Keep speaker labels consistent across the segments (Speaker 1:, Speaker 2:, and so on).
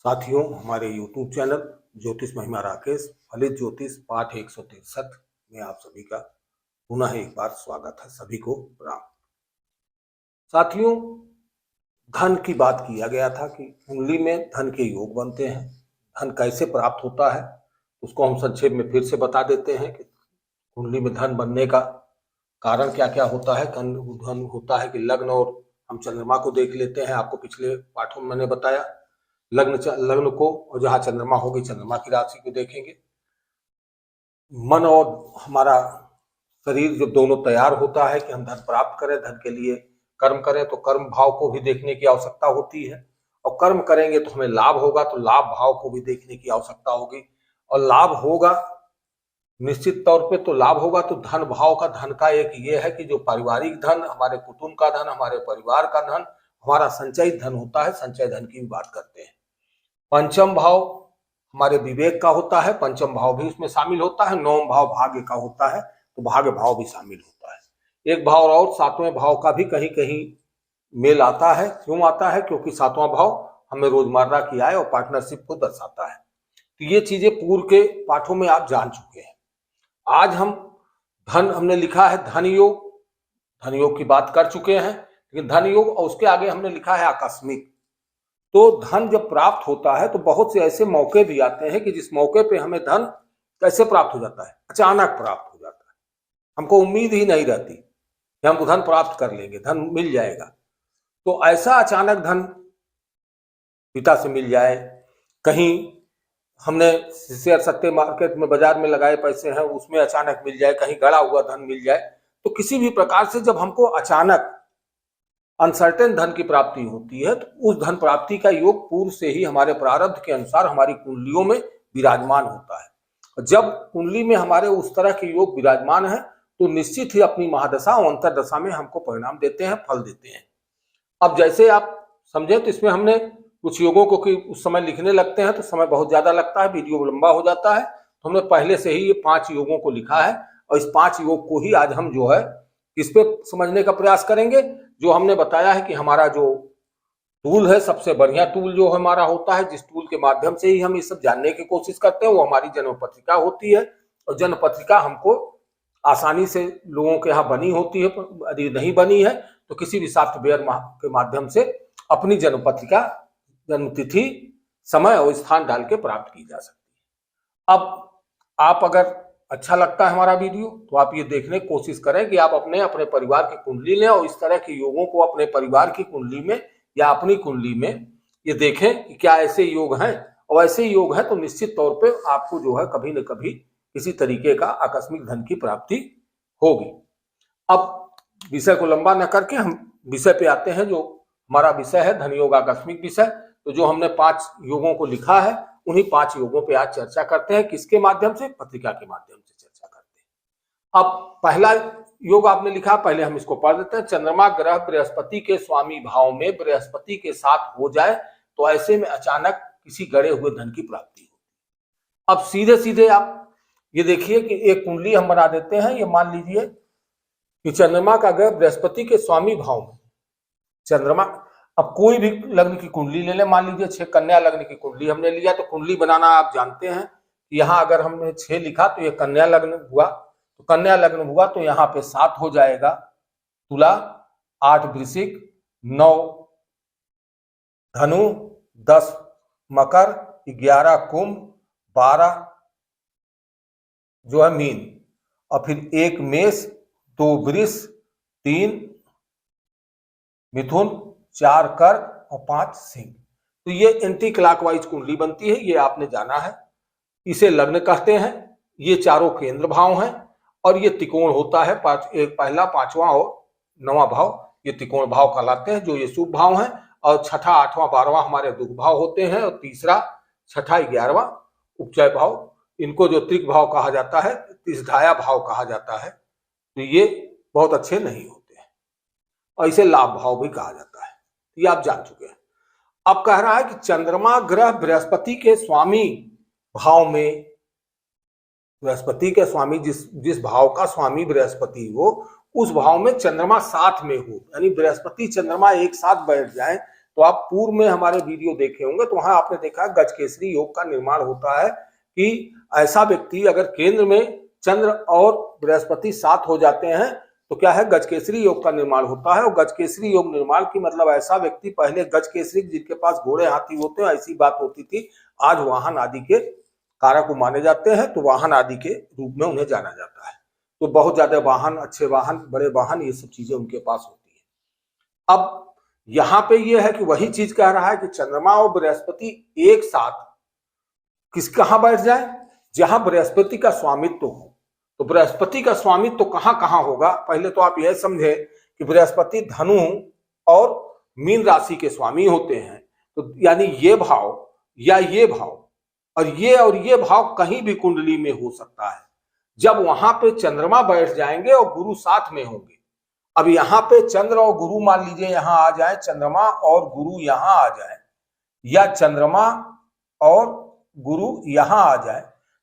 Speaker 1: साथियों, हमारे YouTube channel ज्योतिष महिमा राकेश फलित ज्योतिष पाठ 163 में आप सभी का पुनः एक बार स्वागत है। सभी को प्रणाम। साथियों, धन की बात किया गया था कि कुंडली में धन के योग बनते हैं। धन कैसे प्राप्त होता है उसको हम संक्षेप में फिर से बता देते हैं कि कुंडली में धन बनने का कारण क्या क्या होता है। धन होता है कि लग्न, और हम चंद्रमा को देख लेते हैं। आपको पिछले पाठों में मैंने बताया लग्न को, और जहां चंद्रमा होगी चंद्रमा की राशि को देखेंगे। मन और हमारा शरीर जब दोनों तैयार होता है कि हम धन प्राप्त करें, धन के लिए कर्म करें, तो कर्म भाव को भी देखने की आवश्यकता होती है। और कर्म करेंगे तो हमें लाभ होगा, तो लाभ भाव को भी देखने की आवश्यकता होगी। और लाभ होगा निश्चित तौर पे, तो लाभ होगा तो धन भाव का, धन का एक ये है कि जो पारिवारिक धन, हमारे कुटुंब का धन, हमारे परिवार का धन, हमारा संचयित धन होता है। संचय धन की भी बात करते हैं। पंचम भाव हमारे विवेक का होता है, पंचम भाव भी उसमें शामिल होता है। नौम भाव भाग्य का होता है, तो भाग्य भाव भी शामिल होता है। एक भाव और सातवें भाव का भी कहीं कहीं मेल आता है। क्यों आता है? क्योंकि सातवां भाव हमें रोजमर्रा की आय और पार्टनरशिप को दर्शाता है। तो ये चीजें पूर्व के पाठों में आप जान चुके हैं। आज हम धन, हमने लिखा है धन योग, धन योग की बात कर चुके हैं, लेकिन धन योग और उसके आगे हमने लिखा है आकस्मिक। तो धन जब प्राप्त होता है तो बहुत से ऐसे मौके भी आते हैं कि जिस मौके पे हमें धन कैसे प्राप्त हो जाता है, अचानक प्राप्त हो जाता है। हमको उम्मीद ही नहीं रहती कि हम धन प्राप्त कर लेंगे, धन मिल जाएगा। तो ऐसा अचानक धन पिता से मिल जाए, कहीं हमने शेयर सट्टे मार्केट में बाजार में लगाए पैसे हैं उसमें अचानक मिल जाए, कहीं गड़ा हुआ धन मिल जाए, तो किसी भी प्रकार से जब हमको अचानक अनसर्टेन धन की प्राप्ति होती है तो उस धन प्राप्ति का योग पूर्व से ही हमारे प्रारब्ध के अनुसार हमारी कुंडलियों में विराजमान होता है। जब कुंडली में हमारे उस तरह के योग विराजमान है तो निश्चित ही अपनी महादशा और अंतरदशा में हमको परिणाम देते हैं, फल देते हैं। अब जैसे आप समझे, तो इसमें हमने कुछ योगों को कि उस समय लिखने लगते हैं तो समय बहुत ज्यादा लगता है, वीडियो लंबा हो जाता है। तो हमने पहले से ही ये 5 योगों को लिखा है, और इस 5 योग को ही आज हम जो है इस पे समझने का प्रयास करेंगे। जो हमने बताया है कि हमारा जो टूल है, सबसे बढ़िया टूल जो हमारा होता है, जिस टूल के माध्यम से ही हम ये सब जानने की कोशिश करते हैं, वो हमारी जन्म पत्रिका होती है। और जन्म पत्रिका हमको आसानी से लोगों के यहाँ बनी होती है। यदि नहीं बनी है तो किसी भी सॉफ्टवेयर के माध्यम से अपनी जन्म पत्रिका, जन्म तिथि, समय और स्थान डाल के प्राप्त की जा सकती है। अब आप अगर अच्छा लगता है हमारा वीडियो तो आप ये देखने की कोशिश करें कि आप अपने परिवार की कुंडली लें और इस तरह के योगों को अपने परिवार की कुंडली में या अपनी कुंडली में ये देखें कि क्या ऐसे योग हैं। और ऐसे योग हैं तो निश्चित तौर पे आपको जो है कभी न कभी किसी तरीके का आकस्मिक धन की प्राप्ति होगी। अब विषय को लंबा न करके हम विषय पे आते हैं। जो हमारा विषय है धन योग आकस्मिक विषय, तो जो हमने 5 योगों को लिखा है उन्हीं 5 योगों पे आज चर्चा करते हैं। किसके माध्यम से? पत्रिका के माध्यम से चर्चा करते हैं। अब पहला योग आपने लिखा, पहले हम इसको पढ़ देते हैं। चंद्रमा ग्रह बृहस्पति के स्वामी भाव में बृहस्पति के साथ हो जाए तो ऐसे में अचानक किसी गड़े हुए धन की प्राप्ति हो। अब सीधे सीधे आप ये देखिए कि एक कुंडली हम बना देते हैं। ये मान लीजिए कि चंद्रमा का ग्रह बृहस्पति के स्वामी भाव में चंद्रमा, अब कोई भी लग्न की कुंडली ले लें, मान लीजिए 6 कन्या लग्न की कुंडली हमने लिया, तो कुंडली बनाना आप जानते हैं कि यहाँ अगर हमने 6 लिखा तो ये कन्या लग्न हुआ, तो कन्या लग्न हुआ तो यहाँ पे 7 हो जाएगा तुला, 8 वृश्चिक, 9 धनु, 10 मकर, 11 कुंभ, 12 जो है मीन, और फिर 1 मेष, 2 वृष, 3 मिथुन, 4 कर्क और 5 सिंह। तो ये एंटी क्लॉकवाइज कुंडली बनती है, ये आपने जाना है। इसे लग्न कहते हैं। ये चारों केंद्र भाव हैं और ये त्रिकोण होता है। एक पहला, 5वां और 9वां भाव ये त्रिकोण भाव कहलाते हैं, जो ये शुभ भाव हैं। और 6ठा, 8वां, 12वां हमारे दुख भाव होते हैं, और तीसरा, 6ठा, 11वां उपचय भाव, इनको जो त्रिक भाव कहा जाता है, तिसधाया भाव कहा जाता है। तो ये बहुत अच्छे नहीं होते हैं और इसे लाभ भाव भी कहा जाता है। ये आप जान चुके हैं। अब कह रहा है कि चंद्रमा ग्रह बृहस्पति के स्वामी भाव में, बृहस्पति के स्वामी जिस भाव का स्वामी बृहस्पति हो, उस भाव में चंद्रमा साथ में हो, यानी बृहस्पति चंद्रमा एक साथ बैठ जाए तो आप पूर्व में हमारे वीडियो देखे होंगे, तो वहां आपने देखा गजकेसरी योग का निर्माण होता है कि ऐसा व्यक्ति अगर केंद्र में चंद्र और बृहस्पति साथ हो जाते हैं तो क्या है, गजकेसरी योग का निर्माण होता है। और गजकेसरी योग निर्माण की मतलब ऐसा व्यक्ति, पहले गजकेसरी जिनके पास घोड़े हाथी होते हैं ऐसी बात होती थी, आज वाहन आदि के कारक माने जाते हैं, तो वाहन आदि के रूप में उन्हें जाना जाता है। तो बहुत ज्यादा वाहन, अच्छे वाहन, बड़े वाहन, ये सब चीजें उनके पास होती है। अब यहां पे ये है कि वही चीज कह रहा है कि चंद्रमा और बृहस्पति एक साथ कहां बैठ जाए, जहां बृहस्पति का स्वामित्व हो। तो बृहस्पति का स्वामित्व कहां कहां होगा, पहले तो आप यह समझे कि बृहस्पति धनु और मीन राशि के स्वामी होते हैं। तो यानी ये भाव या ये भाव और ये भाव कहीं भी कुंडली में हो सकता है। जब वहां पे चंद्रमा बैठ जाएंगे और गुरु साथ में होंगे, अब यहाँ पे चंद्र और गुरु मान लीजिए यहां आ जाए, चंद्रमा और गुरु यहां आ जाए, या चंद्रमा और गुरु यहां आ जाए,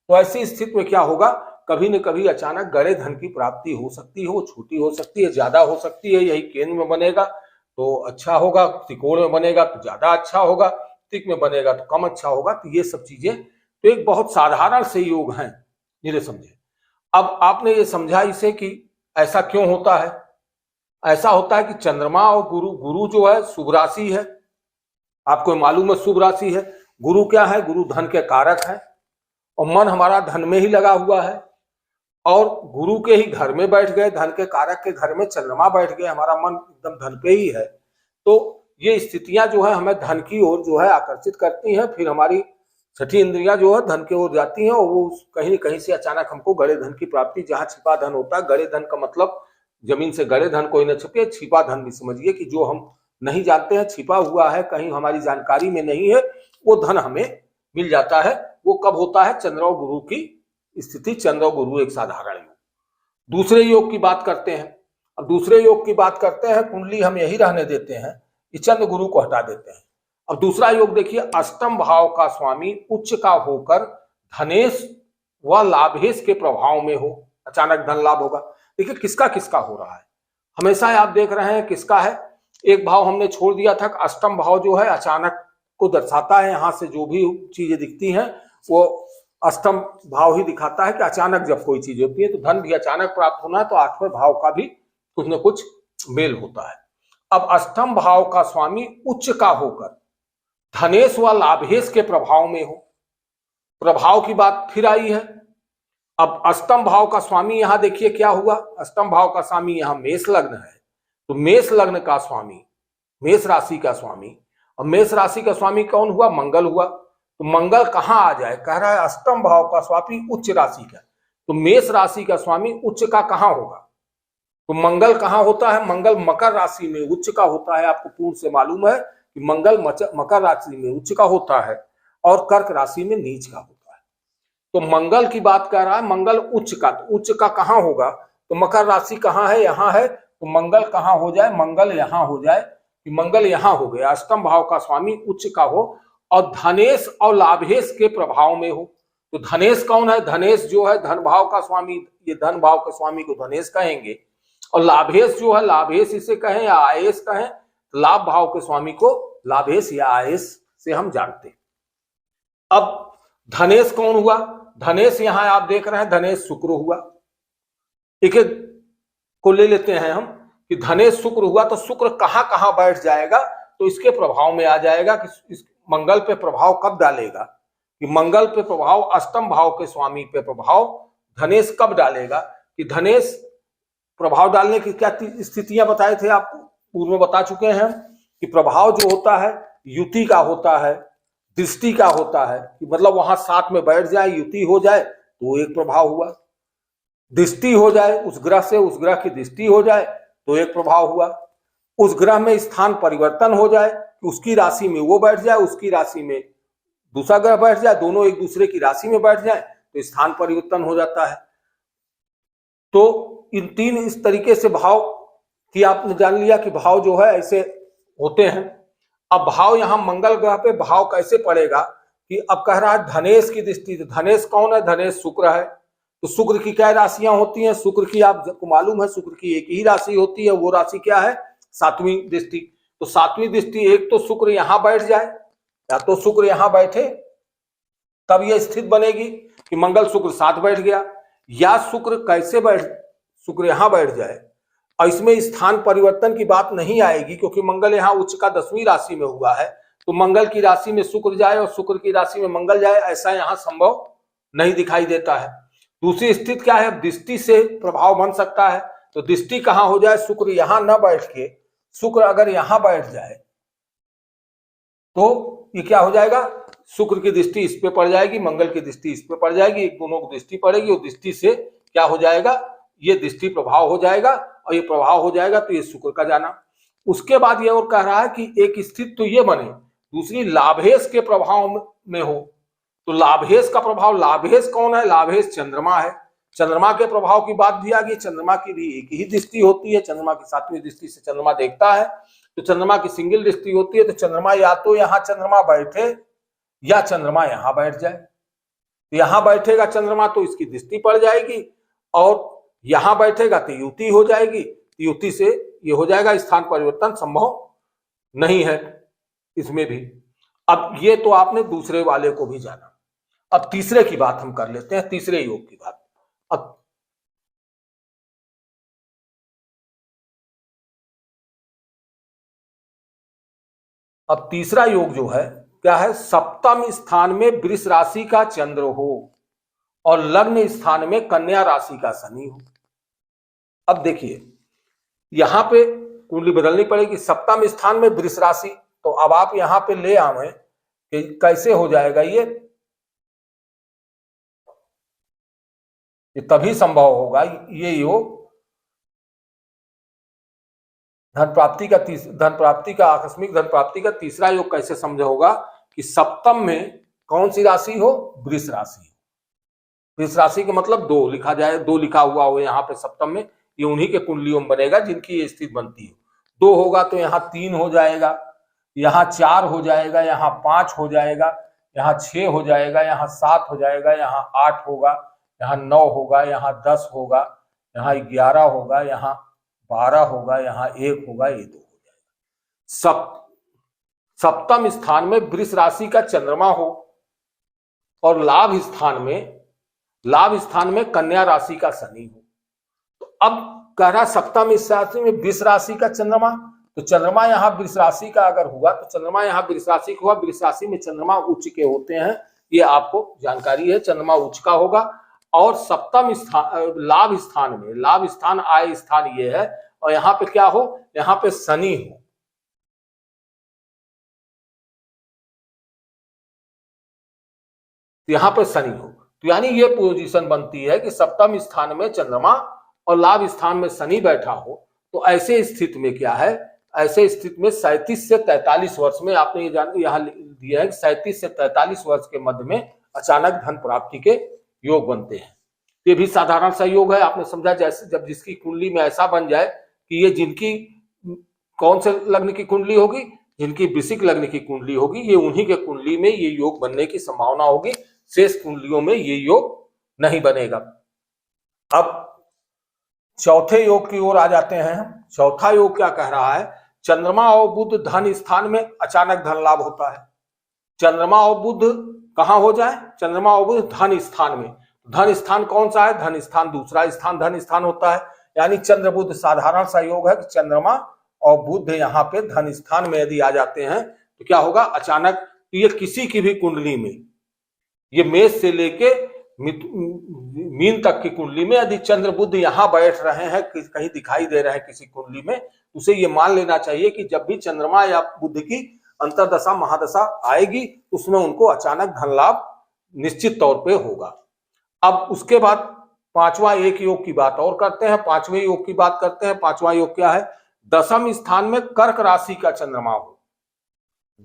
Speaker 1: तो ऐसी स्थिति में क्या होगा, कभी न कभी अचानक गड़े धन की प्राप्ति हो सकती है। वो छोटी हो सकती है, ज्यादा हो सकती है। यही केंद्र में बनेगा तो अच्छा होगा, त्रिकोण में बनेगा तो ज्यादा अच्छा होगा, त्रिक में बनेगा तो कम अच्छा होगा। तो ये सब चीजें तो एक बहुत साधारण से योग हैं, ये समझे। अब आपने ये समझा इसे कि ऐसा क्यों होता है। ऐसा होता है कि चंद्रमा और गुरु जो है शुभ राशि है, आपको मालूम है शुभ राशि है। गुरु क्या है, गुरु धन के कारक है, और मन हमारा धन में ही लगा हुआ है, और गुरु के ही घर में बैठ गए, धन के कारक के घर में चंद्रमा बैठ गए, हमारा मन एकदम धन पे ही है। तो ये स्थितियां जो है हमें धन की ओर जो है आकर्षित करती हैं। फिर हमारी छठी इंद्रियां जो है धन की ओर जाती हैं, और वो कहीं न कहीं से अचानक हमको गड़े धन की प्राप्ति, जहां छिपा धन होता है, गड़े धन का मतलब जमीन से गड़े धन कोई न छिपे, छिपा धन भी समझिए कि जो हम नहीं जानते हैं, छिपा हुआ है, कहीं हमारी जानकारी में नहीं है, वो धन हमें मिल जाता है। वो कब होता है, चंद्र और गुरु की स्थिति, चंद्र और गुरु एक साधारण योग। दूसरे योग की बात करते हैं। अब दूसरे योग की बात करते हैं, कुंडली हम यही रहने देते हैं, कि चंद्र गुरु को हटा देते हैं। अब दूसरा योग देखिए, अष्टम भाव का स्वामी उच्च का होकर धनेश व लाभेश के प्रभाव में हो, अचानक धन लाभ होगा। देखिए किसका किसका हो रहा है, हमेशा आप देख रहे हैं किसका है। एक भाव हमने छोड़ दिया था, अष्टम भाव जो है अचानक को दर्शाता है। यहां से जो भी चीजें दिखती हैं वो अष्टम भाव ही दिखाता है कि अचानक जब कोई चीज होती है, तो धन भी अचानक प्राप्त होना है, तो आठवें भाव का भी कुछ न कुछ मेल होता है। अब अष्टम भाव का स्वामी उच्च का होकर धनेश व लाभेश के प्रभाव में हो, प्रभाव की बात फिर आई है। अब अष्टम भाव का स्वामी यहां देखिए क्या हुआ, अष्टम भाव का स्वामी यहां मेष लग्न है, तो मेष लग्न का स्वामी, मेष राशि का स्वामी, और मेष राशि का स्वामी कौन हुआ, मंगल हुआ। तो मंगल कहां आ जाए, कह रहा है अष्टम भाव का स्वामी उच्च राशि का, तो मेष राशि का स्वामी उच्च का कहां होगा, तो मंगल कहां होता है, मंगल मकर राशि में उच्च का होता है। आपको पूर्व से मालूम है कि मंगल मकर राशि में उच्च का होता है और कर्क राशि में नीच का होता है। तो मंगल की बात कर रहा है, मंगल उच्च का, तो उच्च का कहां होगा, तो मकर राशि कहां है, यहां है, तो मंगल कहां हो जाए, मंगल यहां हो जाए, कि मंगल यहां हो गया, अष्टम भाव का स्वामी उच्च का हो और धनेश और लाभेश के प्रभाव में हो। तो धनेश कौन है, धनेश जो है धन भाव का स्वामी, ये धन भाव के स्वामी को धनेश कहेंगे, और लाभेश जो है, लाभेश इसे कहें या आयेश कहें, लाभ भाव के स्वामी को लाभेश या आयेश से हम जानते हैं। अब धनेश कौन हुआ, धनेश यहां आप देख रहे हैं धनेश शुक्र हुआ। एक एक को ले लेते हैं हम कि धनेश शुक्र हुआ, तो शुक्र कहां कहां बैठ जाएगा, तो इसके प्रभाव में आ जाएगा कि इस मंगल पे प्रभाव कब डालेगा, कि मंगल पे प्रभाव, अष्टम भाव के स्वामी पे प्रभाव धनेश कब डालेगा, कि धनेश प्रभाव डालने की क्या स्थितियां बताए थे आपको, पूर्व में बता चुके हैं कि प्रभाव जो होता है युति का होता है, दृष्टि का होता है, कि मतलब वहां साथ में बैठ जाए, युति हो जाए तो एक प्रभाव हुआ, दृष्टि हो जाए उस ग्रह से, उस ग्रह की दृष्टि हो जाए तो एक प्रभाव हुआ, उस ग्रह में स्थान परिवर्तन हो जाए कि उसकी राशि में वो बैठ जाए, उसकी राशि में दूसरा ग्रह बैठ जाए, दोनों एक दूसरे की राशि में बैठ जाए तो स्थान परिवर्तन हो जाता है। तो इन तीन इस तरीके से भाव की आपने जान लिया कि भाव जो है ऐसे होते हैं। अब भाव यहां मंगल ग्रह पे भाव कैसे पड़ेगा, कि अब कह रहा है धनेश की दृष्टि, धनेश कौन है, धनेश शुक्र है, तो शुक्र की क्या राशियां होती हैं, शुक्र की आपको मालूम है शुक्र की एक ही राशि होती है, वो राशि क्या है, सातवीं दृष्टि। तो तो सातवीं दृष्टि, एक तो शुक्र यहां बैठ जाए या तो शुक्र यहां बैठे तब यह स्थिति बनेगी कि मंगल शुक्र साथ बैठ गया, या शुक्र कैसे बैठ, शुक्र यहां बैठ जाए और इसमें स्थान परिवर्तन की बात नहीं आएगी क्योंकि मंगल यहां उच्च का 10वीं राशि में हुआ है, तो मंगल की राशि में शुक्र जाए और शुक्र की राशि में मंगल जाए, ऐसा यहां संभव नहीं दिखाई देता है। दूसरी स्थिति क्या है, दृष्टि से प्रभाव बन सकता है, तो दृष्टि कहां हो जाए, शुक्र यहां न बैठ के शुक्र अगर यहां बैठ जाए तो ये क्या हो जाएगा, शुक्र की दृष्टि इस पे पड़ जाएगी, मंगल की दृष्टि इस पे पड़ जाएगी, एक दोनों की दृष्टि पड़ेगी और दृष्टि से क्या हो जाएगा, ये दृष्टि प्रभाव हो जाएगा और ये प्रभाव हो जाएगा तो ये शुक्र का जाना। उसके बाद ये और कह रहा है कि एक स्थिति तो ये बने, दूसरी लाभेश के प्रभाव में हो, तो लाभेश का प्रभाव, लाभेश कौन है, लाभेश चंद्रमा है, चंद्रमा के प्रभाव की बात दिया गई, चंद्रमा की भी एक ही दृष्टि होती है, चंद्रमा की सातवीं दृष्टि से चंद्रमा देखता है, तो चंद्रमा की सिंगल दृष्टि होती है, तो चंद्रमा या तो यहां चंद्रमा बैठे या चंद्रमा यहां बैठ जाए, यहां बैठेगा चंद्रमा तो इसकी दृष्टि पड़ जाएगी और यहां बैठेगा तो युति हो जाएगी, युति से ये हो जाएगा, स्थान परिवर्तन संभव नहीं है इसमें भी। अब ये तो आपने दूसरे वाले को भी जाना, अब तीसरे की बात हम कर लेते हैं, तीसरे योग की बात। अब तीसरा योग जो है क्या है, सप्तम स्थान में वृष राशि का चंद्र हो और लग्न स्थान में कन्या राशि का शनि हो। अब देखिए यहां पे कुंडली बदलनी पड़ेगी, सप्तम स्थान में वृष राशि, तो अब आप यहां पे ले आवे कि कैसे हो जाएगा ये तभी संभव होगा ये योग, धन प्राप्ति का आकस्मिक धन प्राप्ति का तीसरा योग कैसे समझ होगा कि सप्तम में कौन सी राशि हो, वृष राशि। वृष राशि का मतलब दो लिखा जाए, दो लिखा हुआ हो यहाँ पे सप्तम में, ये उन्हीं के कुंडलियों में बनेगा जिनकी ये स्थिति बनती है। दो होगा तो यहाँ 3 हो जाएगा, यहाँ 4 हो जाएगा, यहाँ 5 हो जाएगा, यहाँ 6 हो जाएगा, यहाँ 7 हो जाएगा, यहाँ 8 होगा, यहाँ 9 होगा, यहाँ 10 होगा, यहाँ 11 होगा, यहाँ 12 होगा, यहाँ 1 होगा, ये 2 हो जाएगा। सप्तम स्थान में वृष राशि का चंद्रमा हो और लाभ स्थान में कन्या राशि का शनि हो, तो अब कह रहा सप्तम राशि में वृष राशि का चंद्रमा, तो चंद्रमा यहाँ वृष राशि का अगर हुआ तो चंद्रमा यहाँ वृष राशि का हुआ, वृष राशि में चंद्रमा उच्च के होते हैं, ये आपको जानकारी है, चंद्रमा उच्च का होगा। और सप्तम स्थान लाभ स्थान आय स्थान ये है, और यहाँ पे क्या हो, यहाँ पे शनि हो, यहाँ पे शनि हो, तो यानी ये पोजीशन बनती है कि सप्तम स्थान में चंद्रमा और लाभ स्थान में शनि बैठा हो, तो ऐसे स्थिति में क्या है, ऐसे स्थिति में 37 से 43 वर्ष में, आपने ये जान यहाँ दिया है कि 37 से 43 वर्ष के मध्य में अचानक धन प्राप्ति के योग बनते हैं। ये भी साधारण सा योग है, आपने समझा, जैसे जब जिसकी कुंडली में ऐसा बन जाए कि ये जिनकी कौन से लग्न की कुंडली होगी, जिनकी वृश्चिक लग्न की कुंडली होगी, ये उन्हीं के कुंडली में ये योग बनने की संभावना होगी, शेष कुंडलियों में ये योग नहीं बनेगा। अब चौथे योग की ओर आ जाते हैं। चौथा योग क्या कह रहा है, चंद्रमा और बुध धन स्थान में अचानक धन लाभ होता है। चंद्रमा और बुध कहां हो जाए, चंद्रमा और बुध धन स्थान में, धन स्थान कौन सा है, धन स्थान दूसरा स्थान धन स्थान होता है, यानी चंद्र बुध साधारण सा योग है कि चंद्रमा और बुध यहाँ पे धन स्थान में यदि आ जाते हैं तो क्या होगा, अचानक ये किसी की भी कुंडली में, ये मेष से लेके मीन तक की कुंडली में यदि चंद्र बुध यहाँ बैठ रहे हैं, कहीं दिखाई दे रहे हैं किसी कुंडली में, उसे ये मान लेना चाहिए कि जब भी चंद्रमा या बुध की अंतरदशा महादशा आएगी उसमें उनको अचानक धन लाभ निश्चित तौर पे होगा। अब उसके बाद पांचवा एक योग की बात और करते हैं, पांचवें योग की बात करते हैं। पांचवा योग क्या है, दशम स्थान में कर्क राशि का चंद्रमा हो,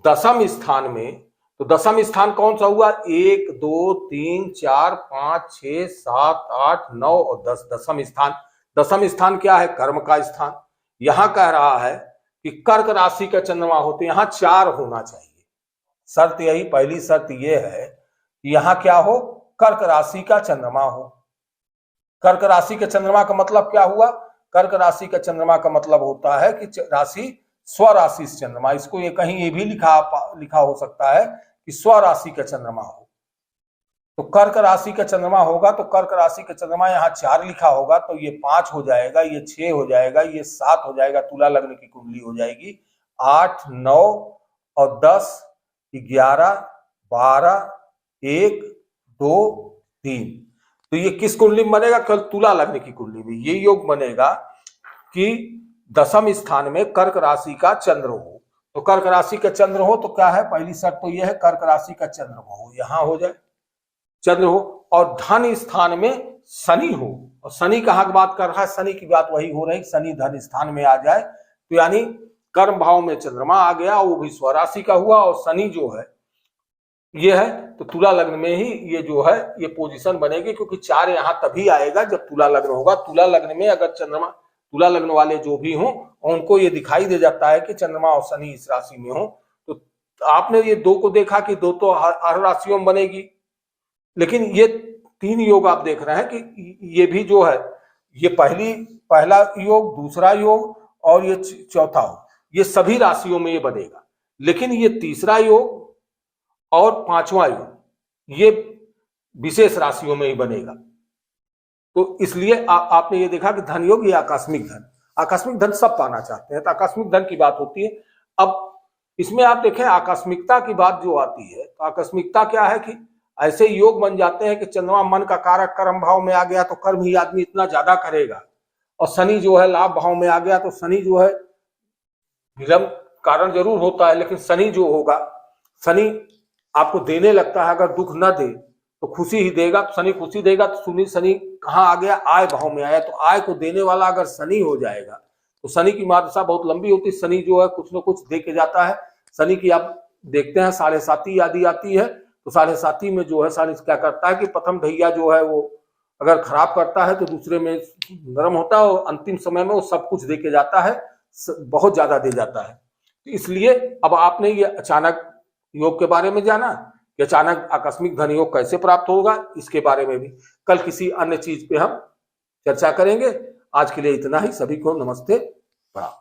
Speaker 1: दशम स्थान में, तो दशम स्थान कौन सा हुआ, 1 2 3 4 5 6 7 8 9 और 10, दशम स्थान। दशम स्थान क्या है, कर्म का स्थान। यहां कह रहा है कि कर्क राशि का चंद्रमा हो तो यहां 4 होना चाहिए, शर्त यही, पहली शर्त यह है कि यहां क्या हो, कर्क राशि का चंद्रमा हो। कर्क राशि के चंद्रमा का मतलब क्या हुआ, कर्क राशि का चंद्रमा का मतलब होता है कि राशि स्वराशि चंद्रमा, इसको ये कहीं ये भी लिखा हो सकता है कि स्वराशि का चंद्रमा हो। तो कर्क राशि का चंद्रमा होगा तो कर्क राशि का चंद्रमा यहाँ 4 लिखा होगा तो ये 5 हो जाएगा, ये 6 हो जाएगा, ये 7 हो जाएगा, तुला लग्न की कुंडली हो जाएगी। 8, 9 और 10, 11, 12, 1, 2, 3, तो ये किस कुंडली में बनेगा? केवल तुला लग्न की कुंडली में ये योग बनेगा कि 10वें स्थान में कर्क राशि का चंद्र हो। तो कर्क राशि का चंद्र हो तो क्या है, पहली शर्त तो यह है कर्क राशि का चंद्र हो, यहां हो जाए चंद्र हो, और धन स्थान में शनि हो। और शनि कहाँ की बात कर रहा है? शनि की बात वही हो रही, शनि धन स्थान में आ जाए तो यानी कर्म भाव में चंद्रमा आ गया, वो भी स्वराशि का हुआ, और शनि जो है ये है तो तुला लग्न में ही ये जो है ये पोजीशन बनेगी, क्योंकि 4 यहां तभी आएगा जब तुला लग्न होगा। तुला लग्न में अगर चंद्रमा, तुला लग्न वाले जो भी हों उनको ये दिखाई दे जाता है कि चंद्रमा और शनि इस राशि में हो, तो आपने ये 2 को देखा कि 2 तो हर राशियों में बनेगी, लेकिन ये 3 योग आप देख रहे हैं कि ये भी जो है ये पहला योग, दूसरा योग और ये चौथा योग, ये सभी राशियों में ये बनेगा। लेकिन ये तीसरा योग और 5वां योग ये विशेष राशियों में ही बनेगा। तो इसलिए आपने ये देखा कि धन योग, ये आकस्मिक धन सब पाना चाहते हैं, तो आकस्मिक धन की बात होती है। अब इसमें आप देखें आकस्मिकता की बात जो आती है, तो आकस्मिकता क्या है कि ऐसे योग बन जाते हैं कि चंद्रमा मन का कारक कर्म भाव में आ गया तो कर्म ही आदमी इतना ज्यादा करेगा, और शनि जो है लाभ भाव में आ गया तो शनि जो है विलंब कारण जरूर होता है, लेकिन शनि जो होगा, शनि आपको देने लगता है, अगर दुख न दे तो खुशी ही देगा। तो शनि खुशी देगा तो शनि कहाँ आ गया? आय भाव में आया, तो आय को देने वाला अगर शनि हो जाएगा तो शनि की मादशा बहुत लंबी होती है। शनि जो है कुछ न कुछ दे के जाता है। शनि की आप देखते हैं 7.5 आदि आती है, तो 7.5 में जो है शनि क्या करता है कि प्रथम ढैया जो है वो अगर खराब करता है तो दूसरे में नरम होता है, और अंतिम समय में वो सब कुछ दे के जाता है, बहुत ज्यादा दे जाता है। तो इसलिए अब आपने ये अचानक योग के बारे में जाना कि अचानक आकस्मिक धन योग कैसे प्राप्त होगा, इसके बारे में भी कल किसी अन्य चीज पे हम चर्चा करेंगे। आज के लिए इतना ही। सभी को नमस्ते, प्रणाम।